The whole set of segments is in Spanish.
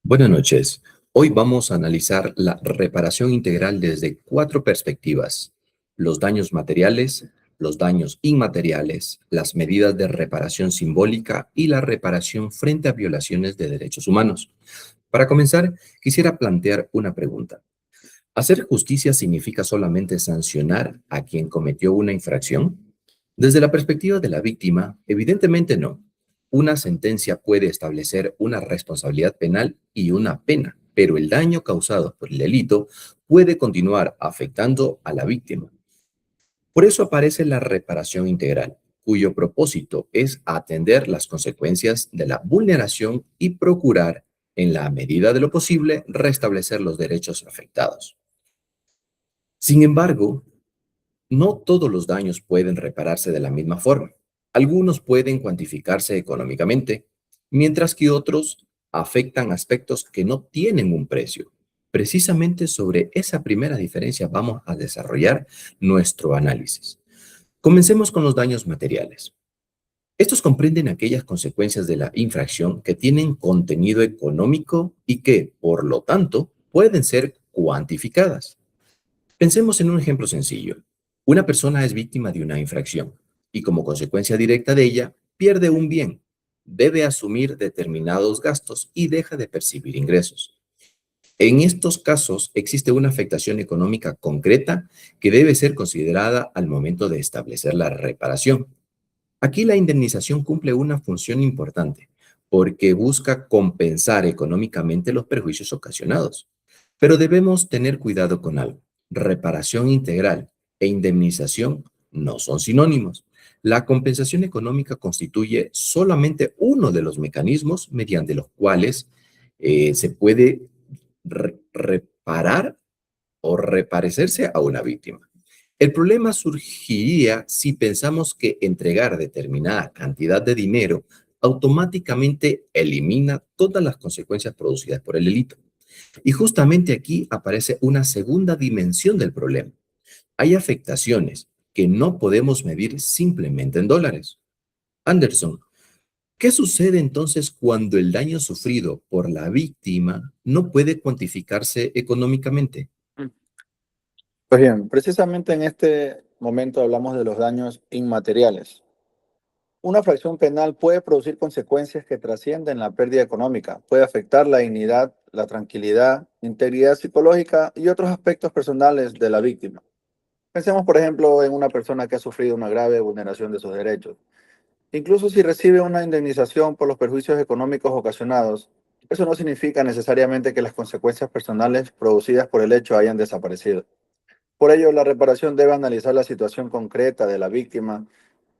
Buenas noches. Hoy vamos a analizar la reparación integral desde cuatro perspectivas: los daños materiales, los daños inmateriales, las medidas de reparación simbólica y la reparación frente a violaciones de derechos humanos. Para comenzar, quisiera plantear una pregunta. ¿Hacer justicia significa solamente sancionar a quien cometió una infracción? Desde la perspectiva de la víctima, evidentemente no. Una sentencia puede establecer una responsabilidad penal y una pena, pero el daño causado por el delito puede continuar afectando a la víctima. Por eso aparece la reparación integral, cuyo propósito es atender las consecuencias de la vulneración y procurar, en la medida de lo posible, restablecer los derechos afectados. Sin embargo, no todos los daños pueden repararse de la misma forma. Algunos pueden cuantificarse económicamente, mientras que otros afectan aspectos que no tienen un precio. Precisamente sobre esa primera diferencia vamos a desarrollar nuestro análisis. Comencemos con los daños materiales. Estos comprenden aquellas consecuencias de la infracción que tienen contenido económico y que, por lo tanto, pueden ser cuantificadas. Pensemos en un ejemplo sencillo. Una persona es víctima de una infracción y, como consecuencia directa de ella, pierde un bien, debe asumir determinados gastos y deja de percibir ingresos. En estos casos existe una afectación económica concreta que debe ser considerada al momento de establecer la reparación. Aquí la indemnización cumple una función importante porque busca compensar económicamente los perjuicios ocasionados. Pero debemos tener cuidado con algo. Reparación integral e indemnización no son sinónimos. La compensación económica constituye solamente uno de los mecanismos mediante los cuales se puede reparar o reparecerse a una víctima. El problema surgiría si pensamos que entregar determinada cantidad de dinero automáticamente elimina todas las consecuencias producidas por el delito. Y justamente aquí aparece una segunda dimensión del problema. Hay afectaciones que no podemos medir simplemente en dólares. Anderson, ¿qué sucede entonces cuando el daño sufrido por la víctima no puede cuantificarse económicamente? Pues bien, precisamente en este momento hablamos de los daños inmateriales. Una fracción penal puede producir consecuencias que trascienden la pérdida económica, puede afectar la dignidad, la tranquilidad, integridad psicológica y otros aspectos personales de la víctima. Pensemos, por ejemplo, en una persona que ha sufrido una grave vulneración de sus derechos. Incluso si recibe una indemnización por los perjuicios económicos ocasionados, eso no significa necesariamente que las consecuencias personales producidas por el hecho hayan desaparecido. Por ello, la reparación debe analizar la situación concreta de la víctima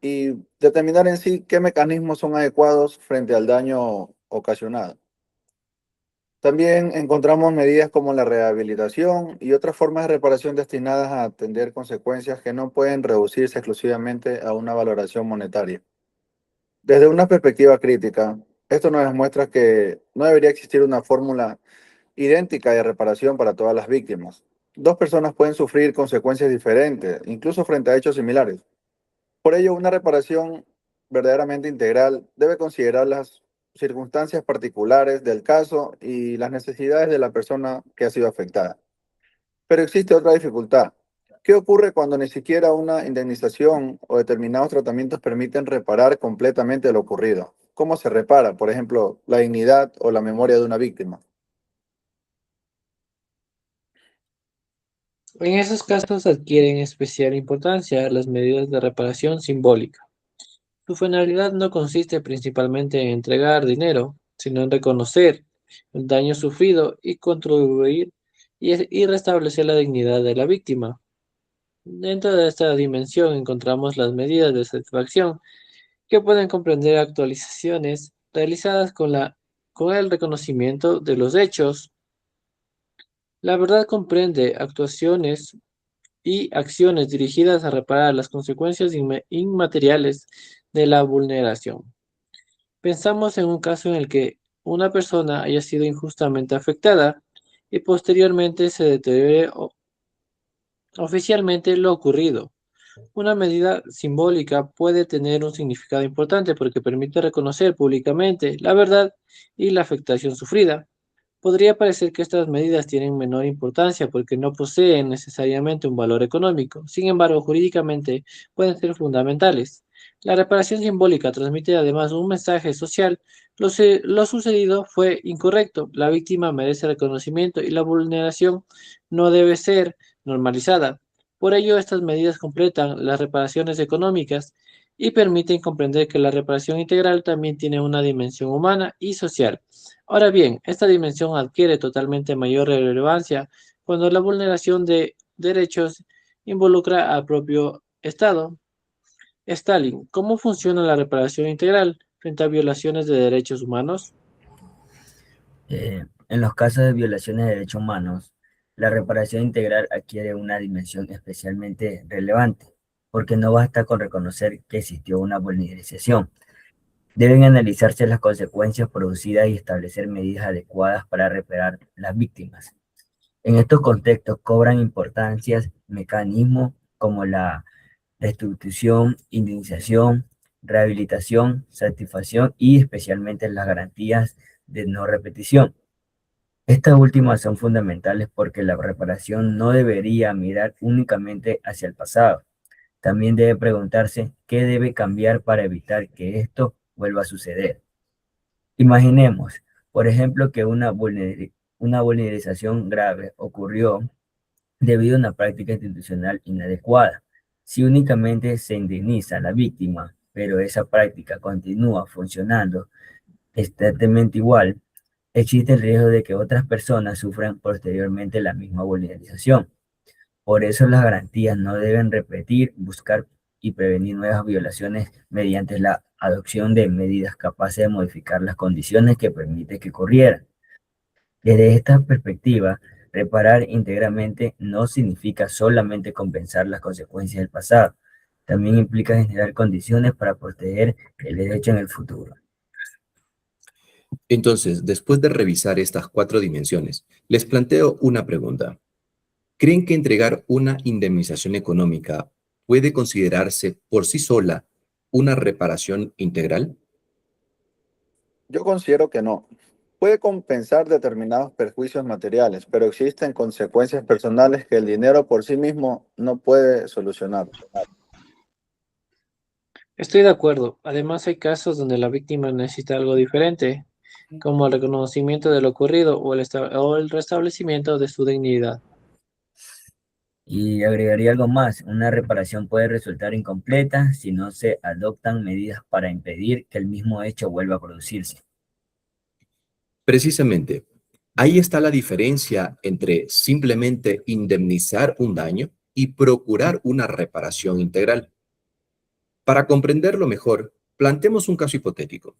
y determinar en sí qué mecanismos son adecuados frente al daño ocasionado. También encontramos medidas como la rehabilitación y otras formas de reparación destinadas a atender consecuencias que no pueden reducirse exclusivamente a una valoración monetaria. Desde una perspectiva crítica, esto nos demuestra que no debería existir una fórmula idéntica de reparación para todas las víctimas. Dos personas pueden sufrir consecuencias diferentes, incluso frente a hechos similares. Por ello, una reparación verdaderamente integral debe considerar las circunstancias particulares del caso y las necesidades de la persona que ha sido afectada. Pero existe otra dificultad. ¿Qué ocurre cuando ni siquiera una indemnización o determinados tratamientos permiten reparar completamente lo ocurrido? ¿Cómo se repara, por ejemplo, la dignidad o la memoria de una víctima? En esos casos adquieren especial importancia las medidas de reparación simbólica. Su finalidad no consiste principalmente en entregar dinero, sino en reconocer el daño sufrido y contribuir y restablecer la dignidad de la víctima. Dentro de esta dimensión encontramos las medidas de satisfacción que pueden comprender actualizaciones realizadas con el reconocimiento de los hechos. La verdad comprende actuaciones y acciones dirigidas a reparar las consecuencias inmateriales de la vulneración. Pensamos en un caso en el que una persona haya sido injustamente afectada y posteriormente se deteriore oficialmente lo ocurrido. Una medida simbólica puede tener un significado importante porque permite reconocer públicamente la verdad y la afectación sufrida. Podría parecer que estas medidas tienen menor importancia porque no poseen necesariamente un valor económico. Sin embargo, jurídicamente pueden ser fundamentales. La reparación simbólica transmite además un mensaje social. Lo sucedido fue incorrecto. La víctima merece reconocimiento y la vulneración no debe ser normalizada. Por ello, estas medidas completan las reparaciones económicas y permiten comprender que la reparación integral también tiene una dimensión humana y social. Ahora bien, esta dimensión adquiere totalmente mayor relevancia cuando la vulneración de derechos involucra al propio Estado. Stalin, ¿cómo funciona la reparación integral frente a violaciones de derechos humanos? En los casos de violaciones de derechos humanos, la reparación integral adquiere una dimensión especialmente relevante, porque no basta con reconocer que existió una vulneración. Deben analizarse las consecuencias producidas y establecer medidas adecuadas para reparar las víctimas. En estos contextos cobran importancia mecanismos como la restitución, indemnización, rehabilitación, satisfacción y especialmente las garantías de no repetición. Estas últimas son fundamentales porque la reparación no debería mirar únicamente hacia el pasado. También debe preguntarse qué debe cambiar para evitar que esto vuelva a suceder. Imaginemos, por ejemplo, que una vulneración grave ocurrió debido a una práctica institucional inadecuada. Si únicamente se indemniza a la víctima, pero esa práctica continúa funcionando exactamente igual, existe el riesgo de que otras personas sufran posteriormente la misma vulneración. Por eso las garantías no deben repetir, buscar y prevenir nuevas violaciones mediante la adopción de medidas capaces de modificar las condiciones que permiten que ocurrieran. Desde esta perspectiva, reparar íntegramente no significa solamente compensar las consecuencias del pasado, también implica generar condiciones para proteger el derecho en el futuro. Entonces, después de revisar estas 4 dimensiones, les planteo una pregunta. ¿Creen que entregar una indemnización económica puede considerarse por sí sola una reparación integral? Yo considero que no. Puede compensar determinados perjuicios materiales, pero existen consecuencias personales que el dinero por sí mismo no puede solucionar. Estoy de acuerdo. Además, hay casos donde la víctima necesita algo diferente, como el reconocimiento de lo ocurrido o el restablecimiento de su dignidad. Y agregaría algo más, una reparación puede resultar incompleta si no se adoptan medidas para impedir que el mismo hecho vuelva a producirse. Precisamente, ahí está la diferencia entre simplemente indemnizar un daño y procurar una reparación integral. Para comprenderlo mejor, planteemos un caso hipotético.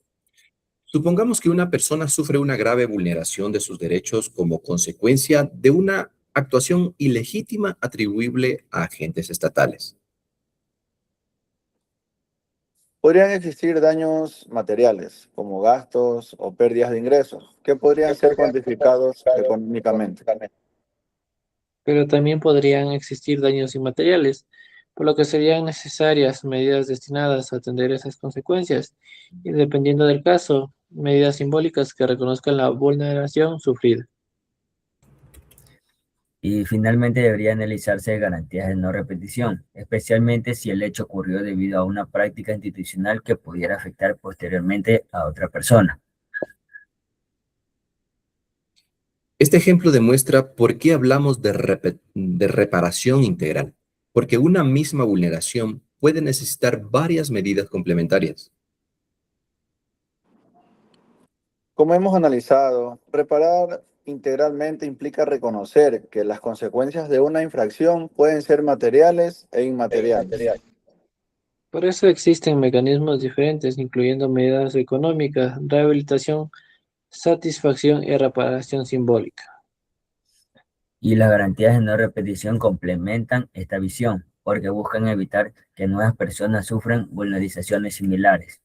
Supongamos que una persona sufre una grave vulneración de sus derechos como consecuencia de una actuación ilegítima atribuible a agentes estatales. Podrían existir daños materiales, como gastos o pérdidas de ingresos, que podrían ser cuantificados económicamente. Pero también podrían existir daños inmateriales, por lo que serían necesarias medidas destinadas a atender esas consecuencias y, dependiendo del caso, medidas simbólicas que reconozcan la vulneración sufrida. Y finalmente debería analizarse garantías de no repetición, especialmente si el hecho ocurrió debido a una práctica institucional que pudiera afectar posteriormente a otra persona. Este ejemplo demuestra por qué hablamos de reparación integral, porque una misma vulneración puede necesitar varias medidas complementarias. Como hemos analizado, reparar integralmente implica reconocer que las consecuencias de una infracción pueden ser materiales e inmateriales. Por eso existen mecanismos diferentes, incluyendo medidas económicas, rehabilitación, satisfacción y reparación simbólica. Y las garantías de no repetición complementan esta visión, porque buscan evitar que nuevas personas sufran vulneraciones similares.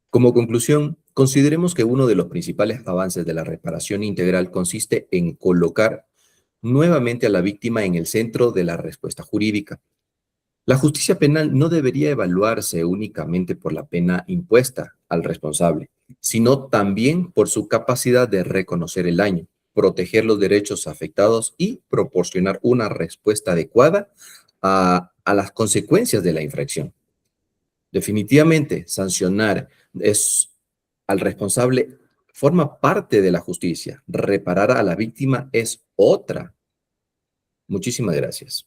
Como conclusión, consideremos que uno de los principales avances de la reparación integral consiste en colocar nuevamente a la víctima en el centro de la respuesta jurídica. La justicia penal no debería evaluarse únicamente por la pena impuesta al responsable, sino también por su capacidad de reconocer el daño, proteger los derechos afectados y proporcionar una respuesta adecuada a las consecuencias de la infracción. Definitivamente, sancionar al responsable forma parte de la justicia. Reparar a la víctima es otra. Muchísimas gracias.